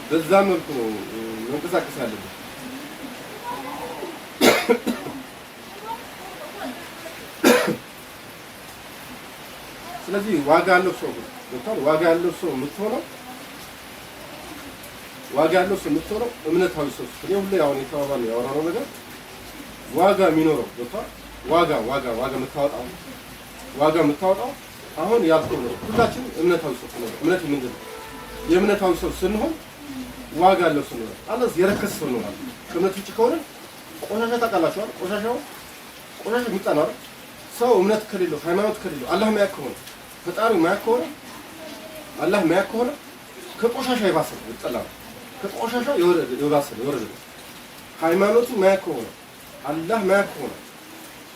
በዛ መልኩ ነው መንቀሳቀስ ያለብን። ስለዚህ ዋጋ ያለው ሰው ገብቷል። ዋጋ ያለው ሰው የምትሆነው እምነታዊ ሰው እኔ ሁሉ ያውን የተባባል ያወራው ነገር ዋጋ የሚኖረው ገብቷል። ዋጋ የምታወጣው አሁን ያልኩህ ነው። ሁላችን እምነታዊ ሰው ነው። እምነት ምንድን ነው? የእምነታዊ ሰው ስንሆን ዋጋ ያለው ሰው ነው። አለስ የረከሰ ሰው ነው ማለት ከእምነት ውጭ ከሆነ ቆሻሻ ታውቃላችኋል። ቆሻሻ የሚጠናው ሰው እምነት ከሌለው ሃይማኖት ከሌለው አላህ ማያውቅ ከሆነ ፈጣሪው ማያውቅ ከሆነ አላህ ማያውቅ ከሆነ ከቆሻሻ ይባሰ ይጠላል። ከቆሻሻ ይወረደ ሃይማኖቱ ማያውቅ ከሆነ አላህ ማያውቅ ከሆነ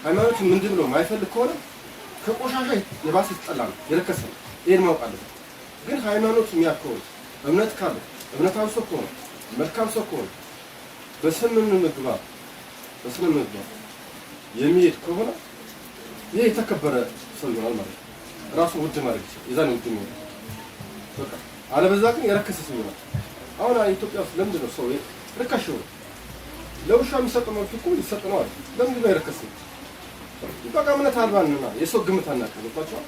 ሃይማኖቱ ምንድን ነው ማይፈልግ ከሆነ ከቆሻሻ የባሰ ይጠላል፣ የረከሰ ነው። ይሄን ማወቅ አለበት። ግን ሃይማኖቱ የሚያውቅ ከሆነ እምነት ካለ እምነታዊ ሰው ከሆነ መልካም ሰው ከሆነ በስነ ምግባር የሚሄድ ከሆነ ይሄ የተከበረ ሰው ይሆናል ማለት ነው። ራሱ ውድ ማድረግ ይችላል። የዛኔ ውድ ነው በቃ። አለበዛ ግን የረከሰ ሰው ይሆናል። አሁን ኢትዮጵያ ውስጥ ለምንድን ነው ሰው ርካሽ ነው? ለውሻ የሚሰጠው መልክ እኮ ይሰጥ ነው አይደል? ለምንድን ነው የረከሰ? በቃ እምነት አልባንና የሰው ግምት አናውቅም። ወጣቸው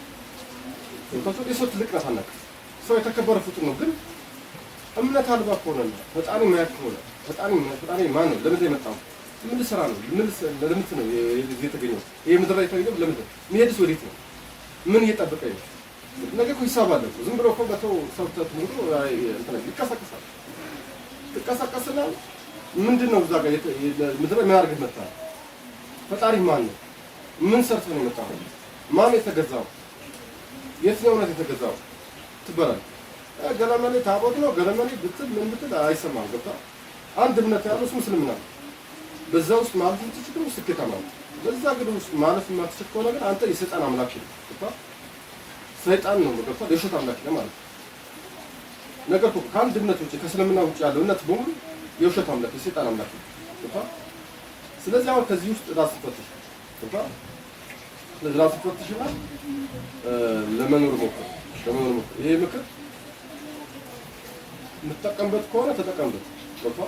የሰው ትልቅነት አናውቅም። ሰው የተከበረ ፍጡር ነው። ግን እምነት አልባ ከሆነና ፈጣሪ ማያውቅ ከሆነ ፈጣሪ ማን ነው? ለምን የመጣው? ምን ስራ ነው? ለምን ነው የተገኘው? ይሄ ምድር ላይ የተገኘው ለምን ነው? የሚሄድስ ወዴት ነው? ምን እየጠበቀ ነው? ነገ እኮ ሂሳብ አለ እኮ። ዝም ብሎ እኮ በተው ሰው ተጥሙዶ ይቀሳቀስና ምንድን ነው እዛ ጋር ምድር ላይ ምን አድርገህ መጣ? ፈጣሪ ማን ነው? ምን ሰርቶ ነው የመጣው? ማን የተገዛው? የትኛው ነው የተገዛው? ትበላል ገለመሌ ታቦት ነው ገለመሌ ብትል ምን ብትል አይሰማም። ገብታ አንድ እምነት ያለው እስልምና ነው። በዛ ውስጥ ማለት ትችግሩ ስኬታማ ነው። በዛ ግን ውስጥ ማለት የማትችል ከሆነ ግን አንተ የሰይጣን አምላክ ነህ። ገብታ ሰይጣን ነው ገብታ የውሸት አምላክ ነህ ማለት ነገር እኮ ከአንድ እምነት ውጭ ከእስልምና ውጭ ያለው እምነት በሙሉ የውሸት አምላክ የሰይጣን አምላክ ነው። ገብታ ስለዚህ አሁን ከዚህ ውስጥ ራስህ ፈትሽ። ገብታ ስለዚህ ራስህ ፈትሽና ለመኖር ሞክር። ይሄ ምክር የምትጠቀምበት ከሆነ ተጠቀምበት። ገብታ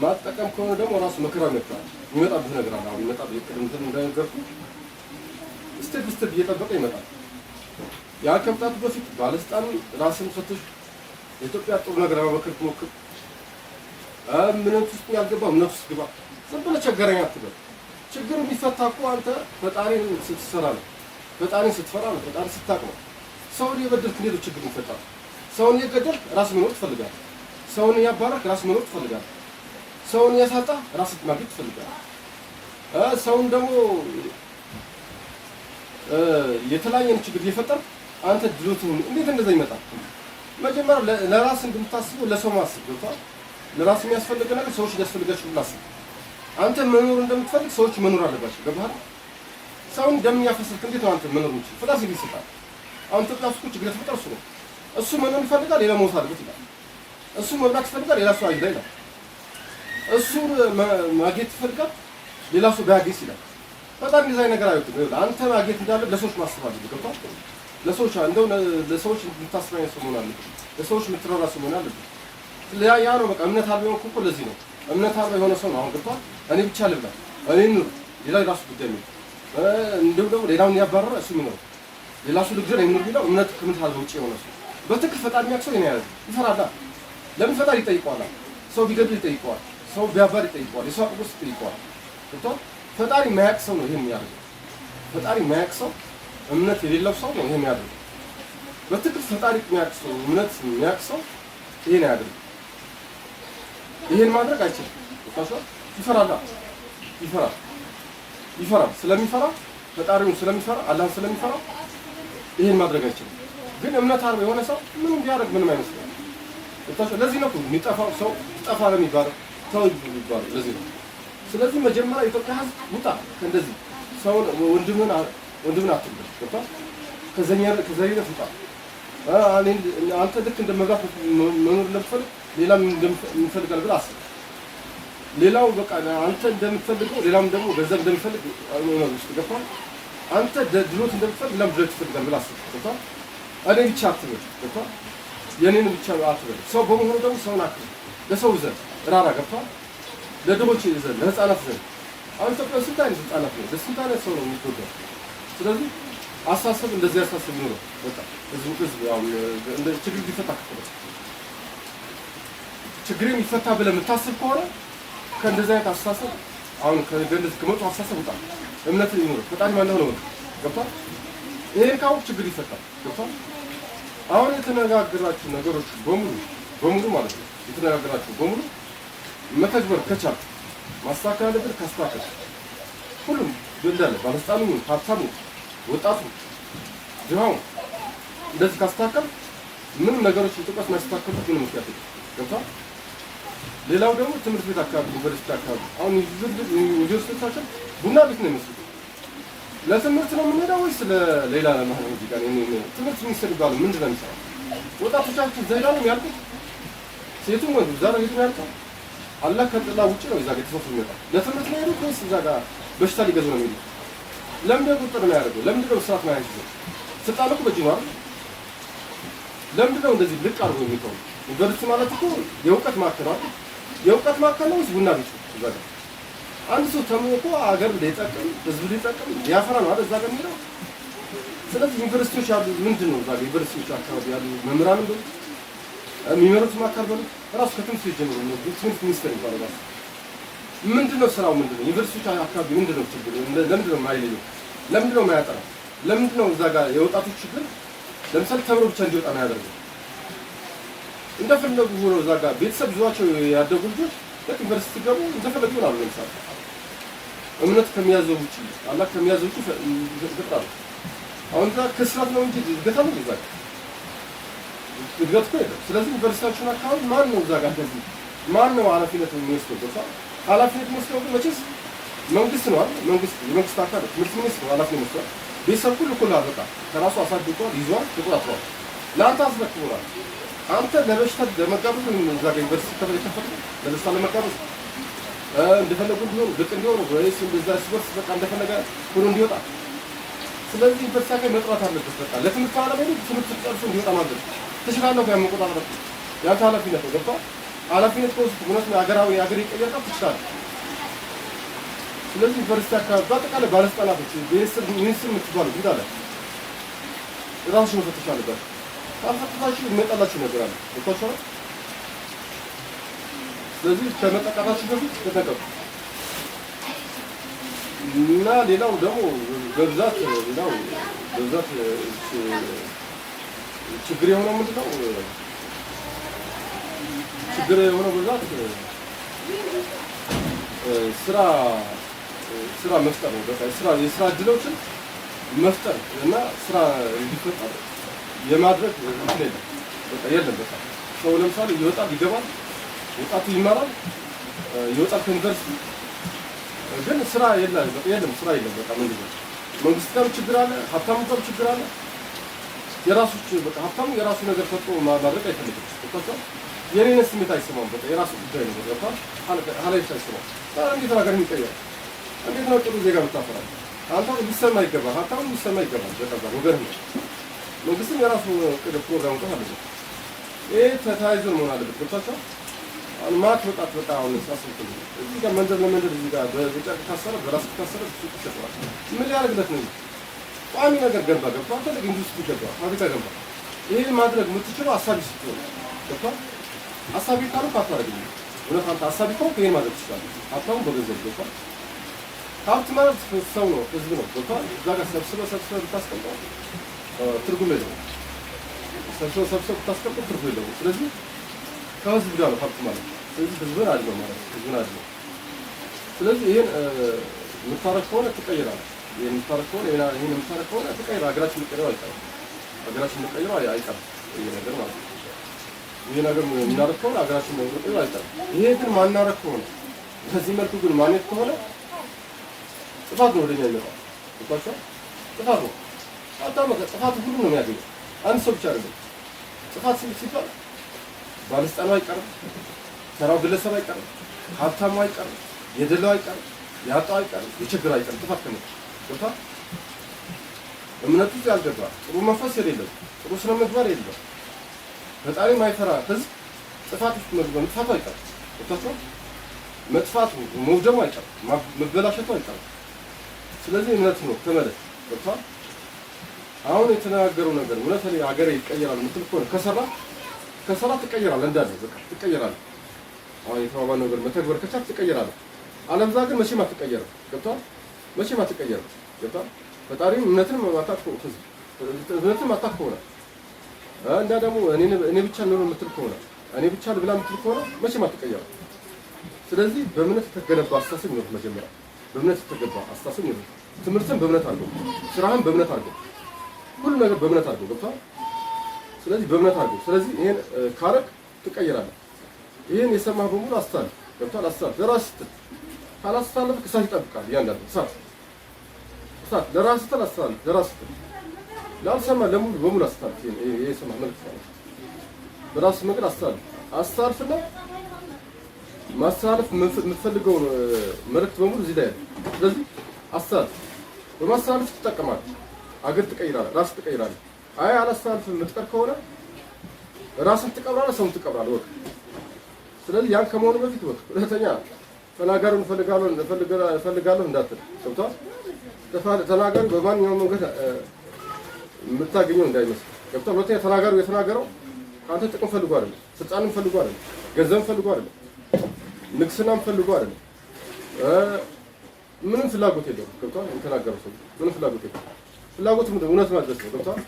ማጠቀም ከሆነ ደግሞ ራሱ መከራ ይመጣል። የሚመጣብህ ነገር አለ። አሁን ይመጣል እንትን እንደነገርኩህ ስቴፕ እየጠበቀ ይመጣል። ያ ከመምጣቱ በፊት ባለስልጣን ራስን ፈትሽ። የኢትዮጵያ ጥሩ ነገር ለማበከር ሞክር። እምነት ውስጥ ያልገባ እምነት ውስጥ ግባ። ዝም ብለህ ቸገረኝ አትበል። ችግሩ የሚፈታ እኮ አንተ ፈጣሪን ስትሰራ ነው። ፈጣሪን ስትፈራ ነው። ፈጣሪ ስታውቅ ነው። ሰውን የበደልክ እንዴት ነው ችግር የሚፈታ? ሰውን የገደልክ ራስ መኖር ትፈልጋለህ። ሰውን ያባረክ ራስ መኖር ትፈልጋለህ። ሰውን ያሳጣ ራስ ማግኘት ትፈልጋለህ። ሰውን ደግሞ የተለያየን ችግር እየፈጠር አንተ ድሎት እንዴት እንደዛ ይመጣል? መጀመሪያ ለራስ እንደምታስበው ለሰው ማስብ ገብቷል። ለራስ የሚያስፈልግ ነገር ሰዎች ሊያስፈልጋቸው አስብ። አንተ መኖር እንደምትፈልግ ሰዎች መኖር አለባቸው። ገባህ? ሰውን ደም ያፈሰልክ እንዴት ነው አንተ መኖር የምትችል? ፍላስ ይሰጣል። አሁን ተጣስኩ ችግር ተፈጠረ እሱ ነው። እሱ መኖር ይፈልጋል፣ ሌላ ሞት አለበት ይላል። እሱ መብላት ይፈልጋል፣ ሌላ ሰው አይዳ ይላል። እሱ ማግኘት ይፈልጋል፣ ሌላ ሰው ባያገኝ ይላል። በጣም ዲዛይን ነገር አይወጥም። አንተ ማግኘት እንዳለ ለሰዎች ማሰብ አለብህ። ገብቷል? ለሰዎች እንደው ለሰዎች የምታስብ አይነት ሰው መሆን አለብህ። ለሰዎች የምትረዳ ሰው መሆን አለብህ። ያ ነው በቃ። እምነት አልባ የሆንኩ እኮ ለዚህ ነው። እምነት አልባ የሆነ ሰው ነው አሁን ገብቷል። እኔ ብቻ ልብላ፣ እኔ ኑር፣ ሌላ የራሱ ጉዳይ ነው። እንደው ደግሞ ሌላውን ያባረረ እሱ ነው። ሌላ ሰው ልግደል አይኑር ቢለው እምነት ከእምነት አልባ ውጪ የሆነ ሰው በትክክል ፈጣሪ የሚያውቅ ሰው ይሄን ይፈራል። ለምን ፈጣሪ ይጠይቀዋል? ሰው ቢገድል ይጠይቀዋል። ሰው ቢያባር ይጠይቀዋል። የሰው አቅቦስ ይጠይቀዋል። ገብቷል? ፈጣሪ የማያውቅ ሰው ነው ይሄን የሚያደርገው። ፈጣሪ የማያውቅ ሰው እምነት የሌለው ሰው ነው ይሄን የሚያደርገው። በትክክል ፈጣሪ የሚያውቅ ሰው እምነት የሚያውቅ ሰው ይሄን ያደርጋል። ይሄን ማድረግ አይችልም። ገብቷል? ይፈራል። ስለሚፈራ ፈጣሪውን ስለሚፈራ አላህን ስለሚፈራ ይሄን ማድረግ አይችልም። ግን እምነት አልባ የሆነ ሰው ምንም ቢያደርግ ምንም አይመስልም። ለዚህ ነው የሚጠፋው ሰው ጠፋ ነው የሚባለው፣ ተው የሚባለው ለዚህ ነው። ስለዚህ መጀመሪያ የኢትዮጵያ ሕዝብ ውጣ ከእንደዚህ ሰው ወንድምን አትበል። ገብቷል? ከዘኝነት ውጣ። አንተ ልክ እንደመብላት መኖር እንደምትፈልግ ሌላም እንደምትፈልጋል ብለህ አስብ። ሌላው በቃ አንተ እንደምትፈልገው ሌላም ደግሞ ገንዘብ እንደምትፈልግ ነው ውስጥ ገብቷል? አንተ ድሎት እንደምትፈልግ ሌላም ድሎት ይፈልጋል ብለህ አስብ። ገብቷል? እኔ ብቻ አትበል። ገብቷል? የኔን ብቻ አትበል። ሰው በመሆኑ ደግሞ ሰውን አክብር። ለሰው ዘንድ ራራ ገብቷል። ለድሆች ዘንድ ለህፃናት ዘንድ አሁን ኢትዮጵያ ስንት አይነት ህፃናት ነው፣ ስንት አይነት ሰው ነው የሚጎዳው። ስለዚህ አሳሰብ እንደዚህ አሳሰብ ነው። በቃ ህዝብ ያው እንደ ችግር ሊፈታ ከፈለ ችግርን ይፈታ ብለህ የምታስብ ከሆነ ከእንደዚህ አይነት አሳሰብ አሁን ከገንዘብ ከመጡ አሳሰብ ውጣ። እምነት ይኑር። ፈጣሪ ማን ነው? ገብቷል። ይሄን ካው ችግር ይፈታል። ገብቷል። አሁን የተነጋገራችሁ ነገሮች በሙሉ ማለት ነው የተነጋገራችሁ በሙሉ መተግበር ከቻል ማስተካከል አለብን። ካስተካከል ሁሉም ይላል ባለስልጣኑ፣ ሀብታሙ፣ ወጣቱ፣ ድሃው እንደዚህ ካስተካከል ምንም ነገሮች ኢትዮጵያ ማስተካከሉት ምንም ምክንያት የለም። ገብቷል። ሌላው ደግሞ ትምህርት ቤት አካባቢ ዩኒቨርሲቲ አካባቢ አሁን ዩኒቨርሲቲዎቻችን ቡና ቤት ነው የሚመስሉት። ለትምህርት ነው የምንሄደው ወይስ ለሌላ ለማህበራዊ ጉዳይ ነው? ትምህርት ሚኒስቴር ይባላል ምንድን ነው የሚሰራው? ወጣቶቻችን ዛሬ ነው የሚያልቁት። ሴቱም ወንዱ ዛሬ ሄዱ ያልቃል። አላህ ከጥላ ውጪ ነው እዛ ጋር ተሰፍቶ የሚመጣ ለትምህርት ነው ሄዱ ወይስ እዛ ጋር በሽታ ሊገዙ ነው የሚሄዱት? ለምንድን ነው ቁጥር ነው ያደርገው? ለምንድን ነው ስርዓት ነው ያይዘው? ስልጣን እኮ በእጅ ነው አይደል? ለምንድን ነው እንደዚህ ልቅ አድርጎ የሚተው? ዩኒቨርሲቲ ማለት እኮ የእውቀት ማዕከል አይደል? የእውቀት ማዕከል ነው ወይስ ቡና ቤት ነው? እዛ ጋር አንድ ሰው ተምሮ እኮ አገር ሊጠቅም ህዝብ ሊጠቅም ያፈራ ነው አይደል? እዛ ጋር የሚለው። ስለዚህ ዩኒቨርሲቲዎች ያሉ ምንድን ነው እዛ ጋር ዩኒቨርሲቲዎች አካባቢ ያሉ መምህራን እንደው የሚመሩት ማዕከል በሉ ራሱ ከትምህርት ቤት ጀምሮ ነው ትምህርት ሚኒስቴር ይባላል። ምንድነው ስራው? ምንድነው ዩኒቨርሲቲዎች አካባቢ ምንድነው ችግሩ? ለምንድነው የማይለየው? ለምንድነው የማያጠራው? ለምንድነው እዛ ጋር የወጣቶች ችግር ለምሳሌ ተምሮ ብቻ እንዲወጣ ነው ያደርገው? እንደፈለጉ ሆኖ እዛ ጋር ቤተሰብ ይዟቸው ያደጉ ልጆች ዩኒቨርሲቲ ገቡ እንደፈለጉ ይሆናሉ። ለምሳሌ እምነት ከሚያዘው ውጪ አላህ ከሚያዘው ውጪ ይፈጥራሉ። አሁን እዛ ከስራት ነው እንጂ እድገት አለ እዛ ጋር እድገት እኮ የለም። ስለዚህ ዩኒቨርሲቲያችን አካባቢ ማን ነው እዛ ጋር እንደዚህ ማን ነው ኃላፊነት የሚወስደው? ኃላፊነት የሚወስደው ግን መቼስ መንግስት ነው አይደል? የመንግስት አካል ትምህርት ሚኒስትር ነው ኃላፊነት የሚወስደው። ቤተሰብ ሁሉ እኮ በቃ ከራሱ አሳድጓል፣ ይዟል፣ ተቆጣጥሯል። ለአንተ አስረክቦናል። አንተ ለበሽታ ለመጋበዝ እዛ ጋር ዩኒቨርሲቲ ተፈለከፈተ ለበሽታ ለመጋበዝ እንደፈለጉ እንዲሆኑ ልቅ እንዲሆኑ ወይስ እንደዛ ስፖርት በቃ እንደፈለገ ሁሉ እንዲወጣ። ስለዚህ ዩኒቨርሲቲ አካባቢ መጥራት አለበት። በቃ ለትምህርት ዓለም ትምህርት ጨርሶ እንዲወጣ ማለት ትችላለህ። ጋር መቆጣጠር ያንተ ኃላፊነት ነው። ገብቶሃል? ኃላፊነት ከወስድ እውነት ነው ሀገራዊ ሀገር ይቀየራል ትችላለህ። ስለዚህ ዩኒቨርሲቲ አካባቢ በአጠቃላይ ባለስልጣናቶች ሚኒስትር የምትባሉ ጉዳለ ራሱ መፈተሽ አለበት። ካልፈተሻችሁ የሚመጣላችሁ ነገር አለ። ገብቷችኋል? ስለዚህ ከመጠቃታችሁ በፊት ተጠንቀቁ። እና ሌላው ደግሞ በብዛት ችግር የሆነው ምንድነው? ችግር የሆነው በብዛት ስራ መፍጠር ነው። በቃ የስራ እድሎችን መፍጠር እና ስራ እንዲፈጠር የማድረግ እንትን የለም። በቃ የለም። በቃ ሰው ለምሳሌ ይወጣል፣ ይገባል፣ ወጣቱ ይማራል፣ ይወጣል ከዩኒቨርሲቲ ግን ስራ የለም። በቃ የለም፣ ስራ የለም። በቃ ምንድነው መንግስት ጋር ችግር አለ፣ ሀብታሙ ጋር ችግር አለ። የራሱ በቃ ሀብታሙ የራሱ ነገር ፈጥሮ ማድረግ አይፈልግም። በቃ የኔን ስሜት አይሰማም። በቃ የራሱ ጉዳይ ነው። በቃ ሀላፊ አይሰማም። እንዴት ነገር የሚቀየር እንዴት ነው ጥሩ ዜጋ የምታፈራው? አንተ ሊሰማ ይገባል፣ ሀብታሙ ሊሰማ ይገባል። በቃ ወገን ነው። መንግስትም የራሱ ፕሮግራም ወጣ አለ። ይሄ ተያይዞ መሆን አለበት። ገብቷቸው አሁን ማት ወጣት በቃ አሁን ሳስልኩ እዚህ ጋር መንደር ለመንደር እዚህ ጋር በጨርቅ ታሰረ በራስ ታሰረ ሱቅ ይሸጣል። ምን ሊያደርግለት ነው? ቋሚ ነገር ገንባ ገብቷ ተለግ ኢንዱስትሪ ገባ ፋብሪካ ገባ። ይሄ ማድረግ የምትችለው አሳቢ ስትሆን ገብቷ አሳቢ ካሉ ካታረግኝ እውነት አንተ አሳቢ ከሆንክ ይሄን ማድረግ ትችላለህ። ሀብታሙ በገንዘብ ገብቷ ሀብት ማለት ሰው ነው፣ ህዝብ ነው። ገብቷ እዛ ጋር ሰብስበህ ብታስቀምጠው ትርጉም የለውም። ሰብስበህ ብታስቀምጠው ትርጉም የለውም። ስለዚህ ከህዝብ ጋር ነው ሀብት ማለት። ስለዚህ ህዝብን አድነው ማለት ህዝብን አድነው። ስለዚህ ይሄን የምታረግ ከሆነ ትቀይራለህ። ይሄን የምታረግ ከሆነ ይሄን የምታረግ ከሆነ ትቀይራለህ። ሀገራችን የሚቀይረው አይቀርም። ሀገራችን የሚቀይረው አይቀርም። ይሄ ነገር ማለት ነው። ይሄ ነገር የምናረግ ከሆነ ሀገራችን የሚቀይረው አይቀርም። ይሄ ግን ማናረግ ከሆነ በዚህ መልኩ ግን ማኔት ከሆነ ጥፋት ነው ወደኛ የሚመጣው። ገብቷችኋል? ጥፋት ነው። አታመቀ ጥፋት ሁሉ ነው የሚያገኘው። አንድ ሰው ብቻ አይደለም። ጥፋት ሲባል ባለስልጣኑ አይቀርም፣ ተራው ግለሰብ አይቀርም፣ ሀብታሙ አይቀርም፣ የደላው አይቀርም፣ ያጣው አይቀርም፣ የችግር አይቀርም። ጥፋት ከመጣ ገብቷል? እምነቱ ያልገባ ጥሩ መንፈስ የሌለው ጥሩ ስነ ምግባር የሌለው ፈጣሪ ማይፈራ ህዝብ ጥፋት ውስጥ መጥፋቱ አይቀርም። ወጣቸው መጥፋቱ መውደሙ አይቀርም፣ መበላሸቱ አይቀርም። ስለዚህ እምነት ነው ተመለስ። ወጣ አሁን የተናገረው ነገር እውነት ነው። ሀገሬ ይቀየራል ምትል ከሆነ ከሰራ ትቀየራለህ፣ እንዳለ በቃ ትቀየራለህ። አሁን የተባባው ነገር መተግበር ከቻልክ ትቀየራለህ። አለምዛ ግን መቼም አትቀየርም። ገብቶሃል? መቼም አትቀየርም። ገብቶሃል? ፈጣሪም እምነትንም ማታውቀው ህዝብ እምነትንም ማታውቀው ነው እና ደግሞ እኔ ብቻ ነው የምትል ከሆነ እኔ ብቻ ልብላ የምትል ከሆነ መቼም አትቀየርም። ስለዚህ በእምነት የተገነባ አስተሳሰብ ነው መጀመሪያ። በእምነት የተገነባ አስተሳሰብ ነው። ትምህርትን በእምነት አድርገው፣ ስራህን በእምነት አድርገው፣ ሁሉ ነገር በእምነት አድርገው። ገብቶሃል? ስለዚህ በእምነት አድርገው። ስለዚህ ይሄን ካረክ ትቀየራለህ። ይሄን የሰማህ በሙሉ አስተሳሰብ ገብቶሃል? አስተሳሰብ ለራስህ ስትል ካላስተሳሰብክ እሳት ይጠብቃል። እያንዳንዱ እሳት ለራስህ ስትል አስተሳሰብ ለራስህ ስትል ላልሰማ ለሙሉ በሙሉ አስተሳሰብ ይሄ የሰማህ መልዕክት ነው። በራስህ መንገድ አስተሳሰብና ማስተላለፍ የምትፈልገው መልዕክት በሙሉ እዚህ ላይ ነው። ስለዚህ አስተሳሰብ በማስተላለፍ ትጠቀማለህ፣ አገር ትቀይራለህ፣ ራስህ ትቀይራለህ። አይ አላስተላልፍም የምትቀር ከሆነ ራስን ትቀብራለህ፣ ሰውን ትቀብራለህ። ወቅ ስለዚህ ያን ከመሆኑ በፊት ወቅ ሁለተኛ ተናጋሪውን እፈልጋለሁ እንዳትል። ገብቶሃል? ተናጋሪ በማንኛውም መንገድ የምታገኘው እንዳይመስል። ገብቶሃል? ሁለተኛ ተናጋሪው የተናገረው ከአንተ ጥቅም ፈልጎ አይደለም፣ ስልጣንም ፈልጎ አይደለም፣ ገንዘብም ፈልጎ አይደለም፣ ንግስናም ፈልጎ አይደለም። ምንም ፍላጎት የለውም። ገብቶሃል? የተናገረው ሰው ምንም ፍላጎት የለውም። ፍላጎት ምንድን ነው? እውነት ማድረስ ነው። ገብቶሃል?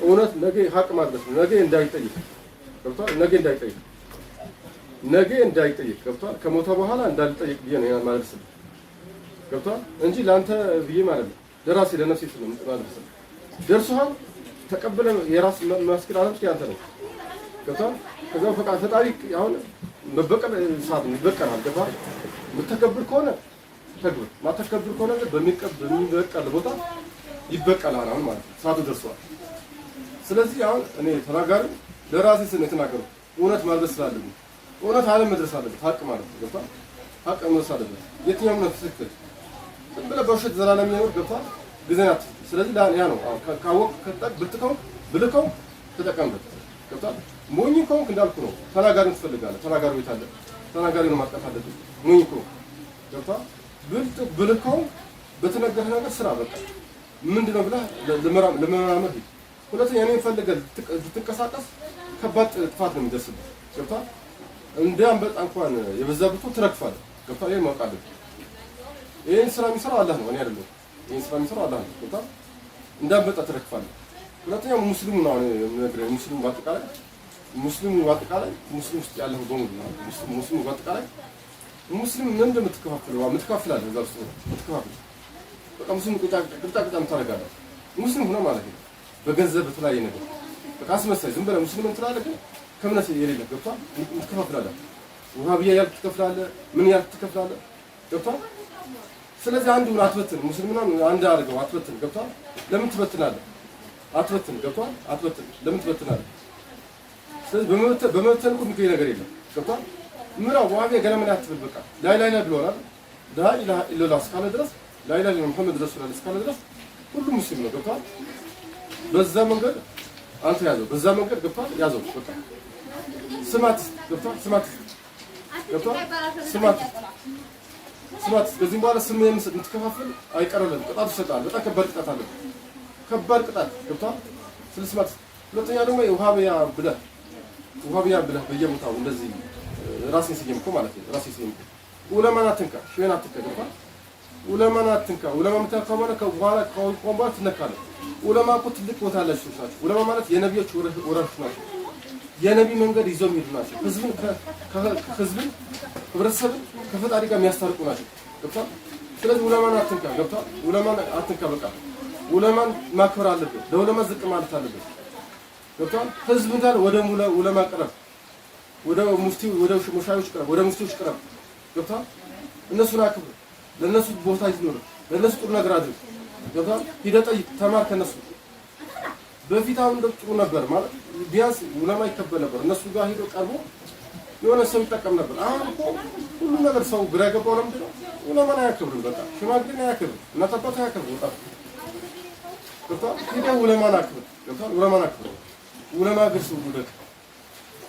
እውነት ነገ ሀቅ ማድረስ ነው። ነገ እንዳይጠይቅ። ገብቶሃል? ነገ እንዳይጠይቅ። ገብቶሃል? ከሞተ በኋላ እንዳልጠይቅ ብዬ ነው ማለት ነው። ገብቶሃል? እንጂ ለአንተ ብዬ ማለት ነው። ለራሴ ለነፍሴ ማለት ነው። ደርሶሃል፣ ተቀበለ። የራስ ማስኪል አለም ያንተ ነው። ገብቶሃል? ከዛ ፈጣሪ አሁን መበቀል ሰዓት ይበቀላል። ገብቶሃል? የምትከብር ከሆነ ተግብር፣ ማተከብር ከሆነ በሚበቀል ቦታ ይበቀላል። አሁን ማለት ነው ሰዓቱ ደርሷል። ስለዚህ አሁን እኔ ተናጋሪ ለራሴ ስለ የተናገረው እውነት ማድረስ ስላለብኝ እውነት ዓለም መድረስ አለበት። ሀቅ ማለት ነው። ገብቶሃል? ሀቅ መድረስ አለበት። የትኛውም ነው ትክክል። ዝም ብለህ በውሸት ዘላለም የሚኖር ገብቶሃል? ግዘናት። ስለዚህ ያ ነው ካወቅ ብልከው ተጠቀምበት። ገብቶሃል? ሞኝ ከሆንክ እንዳልኩ ነው ተናጋሪውን ትፈልጋለህ። ተናጋሪው የት አለ? ተናጋሪውን ማጥቃት አለብህ። ሞኝ ከሆንክ ገብቶሃል? ብልከው በተነገረህ ነገር ስራ በቃ ምንድነው ብለህ ለመመራመር ሂድ። ሁለተኛ እኔን ፈልገህ ልትንቀሳቀስ ከባድ ጥፋት ነው የሚደርስብህ። ገብቶሃል? እንደ አንበጣ እንኳን የበዛብህ ትረግፋለህ። ገብቶሃል? ይሄን ማወቅ አለብህ። ይሄን ስራ የሚሰራው አላህ ነው፣ እኔ አይደለሁም። ይሄን ስራ የሚሰራው አላህ ነው። ገብቶሃል? እንደ አንበጣ ትረግፋለህ። ሁለተኛ ሙስሊሙ ነው የምነግርህ። ሙስሊሙ በአጠቃላይ ሙስሊም ውስጥ ያለው በሙሉ ሙስሊሙ በአጠቃላይ ሙስሊም ምን እንደምትከፋፍለው የምትከፋፍላለህ። እዛ ውስጥ የምትከፋፍለው በቃ ሙስሊም ቁጣ የምታደርጋለህ። ሙስሊም ሆነ ማለት ነው በገንዘብ በተለያየ ነገር በቃ አስመሳይ ዝም ብለህ ሙስሊም እንትላለህ፣ ግን ከእምነት የሌለ ገብቶሃል? ትከፋፍላለህ። ውሃብያ ያልክ ትከፍላለህ፣ ምን ያልክ ትከፍላለህ። ገብቶሃል? ስለዚህ አንዱን አትበትን፣ ሙስሊምና አንድ አድርገው አትበትን። ገብቶሃል? ለምን ትበትናለህ? አትበትን። ገብቶሃል? አትበትን። ለምን ትበትናለህ? ስለዚህ በመበተን እኮ የሚገኝ ነገር የለም። ገብቶሃል? ምራው ውሃብያ ገና ምን አትብል። በቃ ላይላይላ ብሎናል። ላኢላሃ ኢለላህ እስካለ ድረስ ላኢላሃ ሙሐመድ ረሱላህ እስካለ ድረስ ሁሉም ሙስሊም ነው። ገብቶሃል? በዛ መንገድ አንተ ያዘው፣ በዛ መንገድ ገብቶሃል? ያዘው በቃ ስማት። ገብቶሃል? ስማት። ከዚህ በኋላ ስም የምትከፋፍል አይቀርልም፣ ቅጣት ይሰጣል። በጣም ከባድ ቅጣት አለ፣ ከባድ ቅጣት። ገብቶሃል? ስለ ስማት። ሁለተኛ ደግሞ ውሃብያ ብለህ በየቦታው እንደዚህ ራስን ሲየምኩ ማለት ነው። ራስን ሲየምኩ ዑለማን አትንካ፣ ሼህን አትንካ። ገብቶሃል? ዑለማን አትንካ። ዑለማ የምትነካ ከሆነ ከበኋላ ትነካለህ። ዑለማ እኮ ትልቅ ቦታ ያላቸው ናቸው። ዑለማ ማለት የነቢዮች ወራሾች ናቸው። የነቢ መንገድ ይዘው የሚሄዱ ናቸው። ህዝብን ህብረተሰብን ከፈጣሪ ጋር የሚያስታርቁ ናቸው። ገብቶሃል? ስለዚህ ዑለማን አትንካ። ገብቶሃል? ዑለማን አትንካ። በቃ ዑለማን ማክበር አለብህ። ለዑለማ ዝቅ ማለት አለብህ። ገብቶሃል? ህዝብ እንዳለ ወደ ዑለማ ቅረብ፣ ወደ ሙሻዮች ቅረብ፣ ወደ ሙፍቲዎች ቅረብ። ገብቶሃል? እነሱን አክብር፣ ለእነሱ ቦታ ይኖር፣ ለእነሱ ጥሩ ነገር አድርግ። ገብቶሃል? ሂደህ ጠይቅ፣ ተማር ከነሱ። በፊት አሁን ጥሩ ነበር ማለት ቢያንስ ዑለማ ይከበር ነበር። እነሱ ጋር ሄዶ ቀርቦ የሆነ ሰው ይጠቀም ነበር። አሁን እኮ ሁሉ ነገር ሰው ግራ ገባው። ለምንድን ነው ዑለማን አያከብርም? በቃ ሽማግሌን አያከብርም፣ እናት አባት አያከብርም። ወጣት ገብቶሃል? ሂደህ ዑለማን አክብር። ገብቶሃል? ዑለማን አክብር። ዑለማ ግርስ ውደቅ።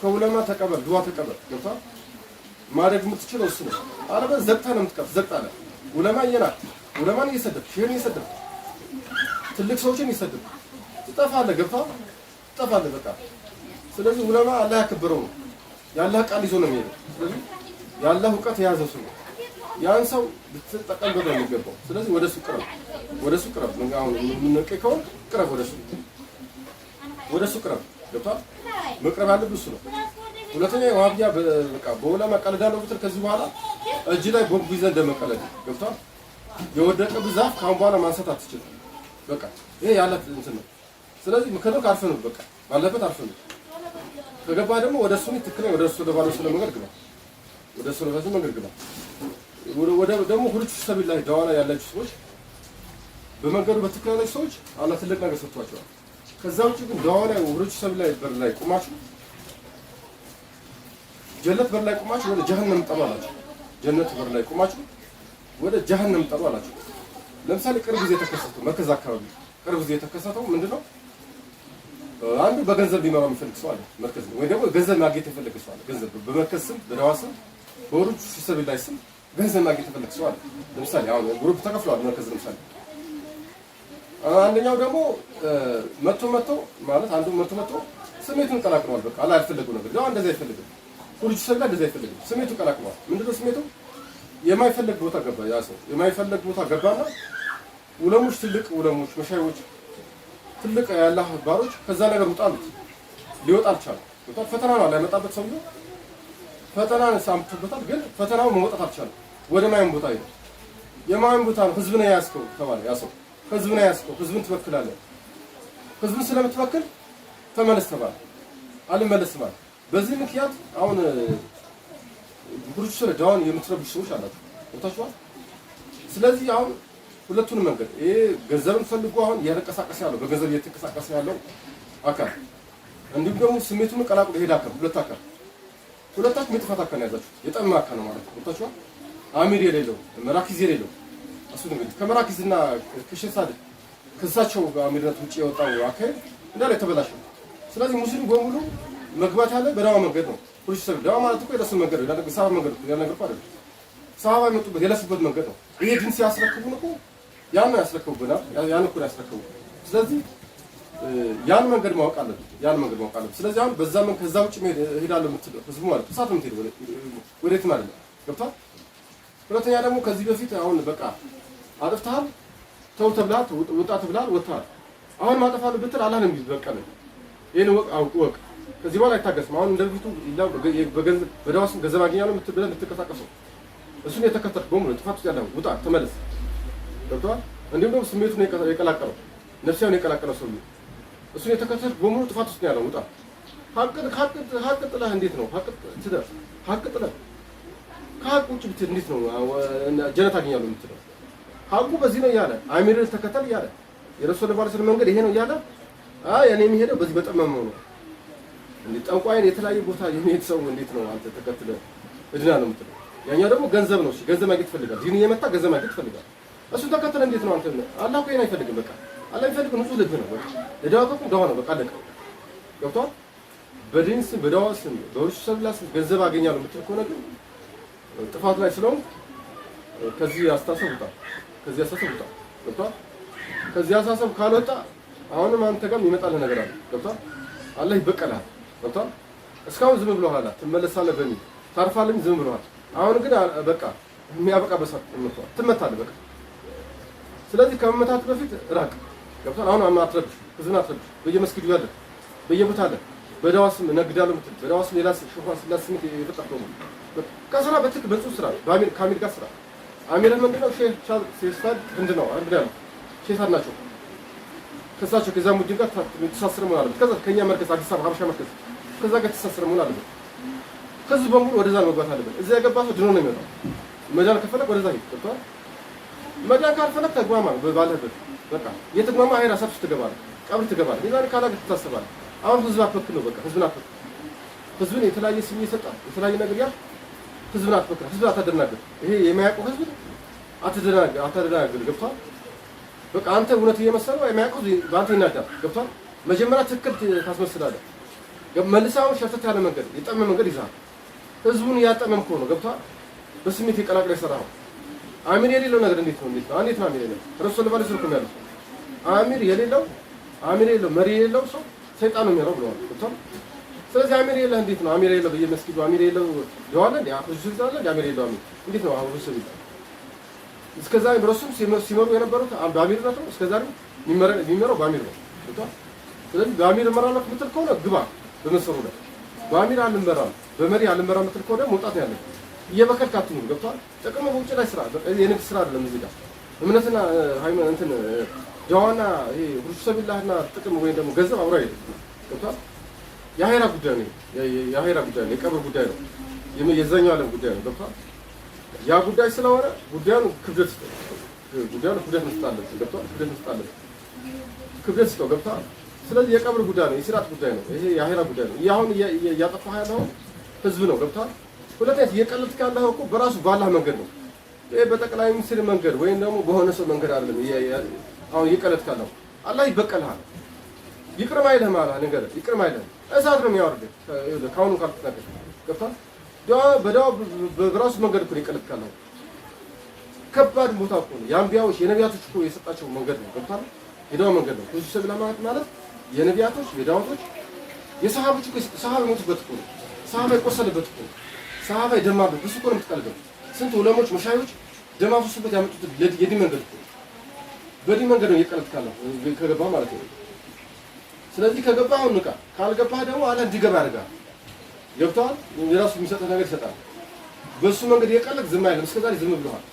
ከዑለማ ተቀበል፣ ዱዓ ተቀበል። ገብቶሃል? ማድረግ የምትችለው እሱ ነው። አለበለዚያ ዘግተህ ነው የምትቀር። ዘግታለህ። ዑለማ እየናቅ ዑለማን እየሰደብክ ሼህን እየሰደብክ ትልቅ ሰዎችን እየሰደብክ ትጠፋለህ። ገብቶሃል? ትጠፋለህ በቃ። ስለዚህ ዑለማ አላህ ያከበረው ነው። ያላህ ቃል ይዞ ነው የሚሄደው። ስለዚህ ያላህ እውቀት የያዘው ሰው ነው። ያን ሰው ልትጠቀምበት ነው የሚገባው። ስለዚህ ወደሱ ቅረብ፣ ወደሱ ቅረብ። አሁን የምንቀይ ከሆነ ቅረብ፣ ወደሱ ቅረብ። ገብቶሃል? መቅረብ ያለብህ እሱ ነው። ሁለተኛ የዋህብያ በቃ በዑለማ ቀልዳለሁ ብትል ከዚህ በኋላ እጅ ላይ ቦምብ ይዘህ እንደመቀለድ። ገብቶሃል? የወደቀብህ ዛፍ ካሁን በኋላ ማንሳት አትችልም። በቃ ይሄ ያለ እንትን ነው። ስለዚህ ምከለክ አርፈህ ነው በቃ ባለበት አርፈህ ነው። ከገባህ ደግሞ ወደ እሱ ትክክለኛ ወደ እሱ ለባለ ስለ መንገድ ግባ፣ ወደ እሱ ለባለ መንገድ ግባ። ወደ ደግሞ ሁሉ ሰብል ላይ ዳዋ ላይ ያላችሁ ሰዎች በመንገዱ በትክክለኛ ሰዎች አላህ ትልቅ ነገር ሰጥቷቸዋል። ከዛ ውጭ ግን ዳዋ ላይ ሁሉ ሰብል ላይ በር ላይ ቁማችሁ ጀነት በር ላይ ቁማችሁ ወደ ጀሃነም ጠሩ አላችሁ። ጀነት በር ላይ ቁማችሁ ወደ ጀሃነም ጠሩ አላችሁ። ለምሳሌ ቅርብ ጊዜ የተከሰተው መርከዝ አካባቢ ቅርብ ጊዜ የተከሰተው ምንድነው? አንዱ በገንዘብ ሊመራው የሚፈልግ ሰው አለ መርከዝ ወይ ደግሞ ገንዘብ ማግኘት የፈለገ ሰው አለ። ገንዘብ በመርከዝ ስም በዳዋ ስም በወሩጅ ሰብል ላይ ስም ገንዘብ ማግኘት የፈለገ ሰው አለ። ለምሳሌ አሁን ግሩፕ ተከፍሏል መርከዝ ለምሳሌ አንደኛው ደግሞ መቶ ማለት አንዱ መቶ ስሜቱን ቀላቅሏል። በቃ አላህ ያልፈለገው ነገር ዳዋ እንደዛ አይፈልግም። ወሩጅ ሰብል እንደዛ አይፈልግም። ስሜቱን ቀላቅሏል። ምንድነው ስሜቱ? የማይፈልግ ቦታ ገባ። ያ ሰው የማይፈልግ ቦታ ገባና ዑለሞች ትልቅ ዑለሞች መሻይዎች ትልቅ ያላህ ባሮች ከዛ ነገር ውጣሉት ሊወጣ አልቻለም። ፈተና ነው ያመጣበት ሰውዬው ፈተናን ሳምጥቶበታል። ግን ፈተናው መውጣት አልቻለም። ወደ ማይም ቦታ ሄደ። የማይም ቦታ ነው ህዝብን ያስከው ተባለ። ያ ሰው ህዝብን ያስከው ህዝብን ትበክላለህ፣ ህዝብን ስለምትበክል ተመለስ ተባለ። አልመለስም አለ። በዚህ ምክንያት አሁን ጉሩች ስለ ዳውን የምትረብሹ ሰዎች አላችሁ ወጣችኋል። ስለዚህ አሁን ሁለቱንም መንገድ ይሄ ገንዘብን ፈልጎ አሁን እያንቀሳቀሰ ያለው በገንዘብ እየተንቀሳቀሰ ያለው አካል እንዲሁም ደግሞ ስሜቱን ቀላቅሎ ሄዳ አካል ሁለታችሁ የጥፋት አካል ያዛችሁ የጠማ አካል ነው ማለት ነው። ወጣችኋል። አሚር የሌለው መራኪዝ የሌለው እሱ እንግዲህ ከመራኪዝና ከሸሳድ ከሳቸው አሚርነት ውጪ የወጣው አካል እንዳለ የተበላሸ። ስለዚህ ሙስሊም በሙሉ መግባት ያለ በዳዋ መንገድ ነው። ሁሉ ሰው ዳዋ ማለት እኮ የረሱል መንገድ ነው። ያለ ሰሃባ መንገድ ነው። ያለ ነገር አይደለም። ሰሃባ የመጡበት የለሱበት መንገድ ነው። ይሄ ዲን ሲያስረክቡን እኮ ያን ነው ያስረክቡብናል። ያን እኮ ያስረክቡ። ስለዚህ ያን መንገድ ማወቅ አለብን። ስለዚህ አሁን በዛ መንገድ ከዛ ውጭ ሄዳለሁ የምትለው ህዝቡ ማለት ተሳት ነው የምትሄደው ወዴት ማለት ነው። ገብቷል። ሁለተኛ ደግሞ ከዚህ በፊት አሁን በቃ አጥፍተሃል ተው ተብለሃል ወጣ ተብለሃል ወጥተሃል። አሁን ማጠፋለሁ ብትል አላህ ነው የሚበቀል። ይሄን ወቅ ከዚህ በኋላ አይታገስም። አሁን እንደፊቱ በገንዘብ በዳዋ ስም ገንዘብ አገኛለሁ ብለህ የምትንቀሳቀሰው እሱን የተከተልክ በሙሉ ጥፋት ውስጥ ያለው ውጣ ተመለስ። ገብቶሃል። እንዲሁም ደግሞ ስሜቱን የቀላቀለው ነፍሲያውን የቀላቀለው ሰው እሱን የተከተልክ በሙሉ ጥፋት ውስጥ ያለው ውጣ። ሀቅ ጥለህ እንዴት ነው ሀቅ ጥለህ ከሀቅ ውጭ ብትሄድ እንዴት ነው ጀነት አገኛለሁ የምትለው? ሀቁ በዚህ ነው እያለ አሚርን ተከተል እያለ የረሱል ባለ ስለ መንገድ ይሄ ነው እያለ እኔ የሚሄደው በዚህ በጠመመው ነው። እንዴ ጠንቋይን የተለያየ ቦታ የሚሄድ ሰው እንዴት ነው አንተ ተከትለህ እድና ነው የምትለው? ያኛው ደግሞ ገንዘብ ነው። እሺ ገንዘብ ማግኘት ይፈልጋል። ዲን እየመታ ገንዘብ ማግኘት ይፈልጋል። እሱ ተከተለ እንዴት ነው አንተ? አላህ እኮ ይሄን አይፈልግም። በቃ አላህ የሚፈልገው ንጹህ ልብ ነው። በቃ ለዳዋ እኮ ዳዋ ነው። በቃ አለቀ። ገብቶሃል። በዲን ስም በዳዋ ስም በውርስ ሰብላ ስም ገንዘብ አገኛለሁ የምትል ከሆነ ግን ጥፋት ላይ ስለሆንክ ከዚህ አስተሳሰብ ውጣ። ገብቶሃል። ከዚህ አስተሳሰብ ካልወጣ አሁንም አንተ ጋር የሚመጣልህ ነገር አለ። ገብቶሃል። አላህ ይበቀልሃል። ገብቶሃል። እስካሁን ዝም ብለሃል። ትመለሳለህ በሚል ታርፋለህ። ዝም ብለሃል። አሁን ግን በቃ የሚያበቃ በሳት ትመታለህ። በቃ ስለዚህ ከመመታት በፊት ራቅ። ገብቶሃል። አሁን አትረብሽ፣ ህዝብን አትረብሽ። በየመስጊዱ ያለ በየቦታ አለ በዳዋ ስም እነግዳለሁ የምትል በዳዋ ስም ሌላ ስም የፈጠርከው ነው። ከስራ በትክክል በጽሁፍ ስራ ከአሚር ጋር ስራ። አሚርህ ምንድነው? ሼህ ሳድ ምንድነው? አንድ ነው ሼህ ናቸው። ከሳቸው ከዛ ሙጅን ጋር ተሳስረ መሆን አለበት። ከዛ ከኛ መርከዝ አዲስ አበባ ሀበሻ መርከዝ ከዛ ጋር ተሳስረ መሆን አለበት። ከዚህ በሙሉ ወደዛ መግባት አለበት። እዚያ የገባ ሰው ድኖ ነው የሚወጣው። መዳን ከፈለክ ወደዛ ሂድ። ገብቶሃል። መዳን ካልፈለክ ተግማማ ባለበት በቃ የተግማማ አይራ ሰብስ ትገባለህ፣ ቀብር ትገባለህ። የዛኔ ካላገ ትታሰባለህ። አሁን ህዝብ አትበክል ነው በቃ ህዝብን አትበክል። ህዝብን የተለያየ ስም እየሰጣል የተለያየ ነገር ያል ህዝብን አትበክል። ህዝብ አታደናግር። ይሄ የሚያውቀው ህዝብ አታደናግር። ገብቶሃል። በቃ አንተ እውነት እየመሰለው የሚያውቀው በአንተ ይናዳል። ገብቶሃል። መጀመሪያ ትክክል ታስመስላለህ። መልሳው ሸፍተት ያለ መንገድ የጠመ መንገድ ይዛል። ህዝቡን ያጠመምኮ ነው ገብቷል። በስሜት የቀላቅለ የሰራው አሚር የሌለው ነገር እንዴት ነው? እንዴት ነው አሚር የሌለው? ረሱል ባለ ስልኩ ያለው አሚር የሌለው መሪ የሌለው ሰው ሰይጣን ነው የሚያረው ብለዋል። ገብቷል። ስለዚህ አሚር የሌለው እንዴት ነው? አሚር የሌለው በየመስጊዱ አሚር የሌለው ይዋለ እንዴ? አፍሱ ይዛል እንዴ? አሚር የሌለው አሚር እንዴት ነው አሁን ሰው ይዛል? እስከዛ ረሱል ሲመሩ የነበሩት በአሚር ነው። እስከዛ የሚመራው በአሚር ነው። ገብቷል። ስለዚህ በአሚር እመራለሁ ምትል ከሆነ ግባ በመሰሩ ላይ በአሚር አልመራም በመሪ አልመራም ምትል ከሆነ መውጣት ያለ እየበከልክ አትኑር። ገብቷል። ጥቅም በውጭ ላይ ስራ የንግድ ስራ አይደለም። እዚህ ጋር እምነትና ሃይማኖት እንትን ጃዋና ይሄ ሩሰቢላህና ጥቅም ወይ ደግሞ ገንዘብ አብሮ አይደለም። ገብቷል። የአኺራ ጉዳይ ነው። የአኺራ ጉዳይ ነው። የቀብር ጉዳይ ነው። የዛኛው ዓለም ጉዳይ ነው። ገብቷል። ያ ጉዳይ ስለሆነ ጉዳዩን ክብደት መስጠት አለብን። ገብቷል። ክብደት ስጠው። ገብቷል። ስለዚህ የቀብር ጉዳይ ነው። የሲራጥ ጉዳይ ነው። ይሄ የአኺራ ጉዳይ ነው። አሁን እያጠፋህ ያለው ህዝብ ነው። ገብቷል። ሁለተኛ እየቀለድክ ያለው እኮ በራሱ ባላህ መንገድ ነው። ይሄ በጠቅላይ ሚኒስትር መንገድ ወይም ደግሞ በሆነ ሰው መንገድ አይደለም። አሁን እየቀለድክ ያለው አላህ ይበቀልሃል። ይቅርም አይልህም አላህ ነገር ይቅርም አይልህም። እሳት ነው የሚያወርድህ ካሁኑ ካልተጠነቀቅክ። ገብቷል። በዳዋ በራሱ መንገድ እኮ እየቀለድክ ያለው ከባድ ቦታ እኮ ነው። የአንቢያዎች የነቢያቶች እኮ የሰጣቸው መንገድ ነው። ገብቷል። የዳዋ መንገድ ነው። ብዙ ሰብላ ማለት የነቢያቶች የዳዋቶች የሰሃቦች እኮ ሰሃባ የሞቱበት እኮ ነው። ሰሃባ የቆሰለበት እኮ ነው። ሰሃባ የደማበት ብዙ እኮ ነው የምትቀልደው። ስንት ዑለሞች መሻዮች ደም አፍስሶበት ያመጡት የዲን መንገድ እኮ በዲን መንገድ ነው እየቀለድክ ያለው ከገባህ ማለት ነው። ስለዚህ ከገባህ አሁን ንቃ፣ ካልገባህ ደግሞ አለ እንዲገባ ያደርጋል። ገብቶሃል። የራሱ የሚሰጥህ ነገር ይሰጣል። በሱ መንገድ እየቀለድክ ዝም አይልም። እስከዛሬ ዝም ብለዋል።